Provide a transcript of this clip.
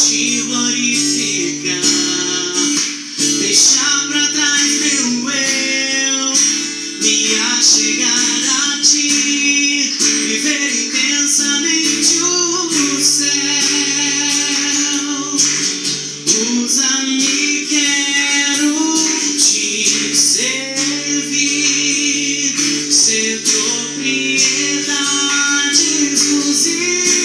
te glorificar, deixar pra trás meu eu, me achegar a ti, viver intensamente o céu. Usa-me, quero te servir, ser propriedade exclusiva.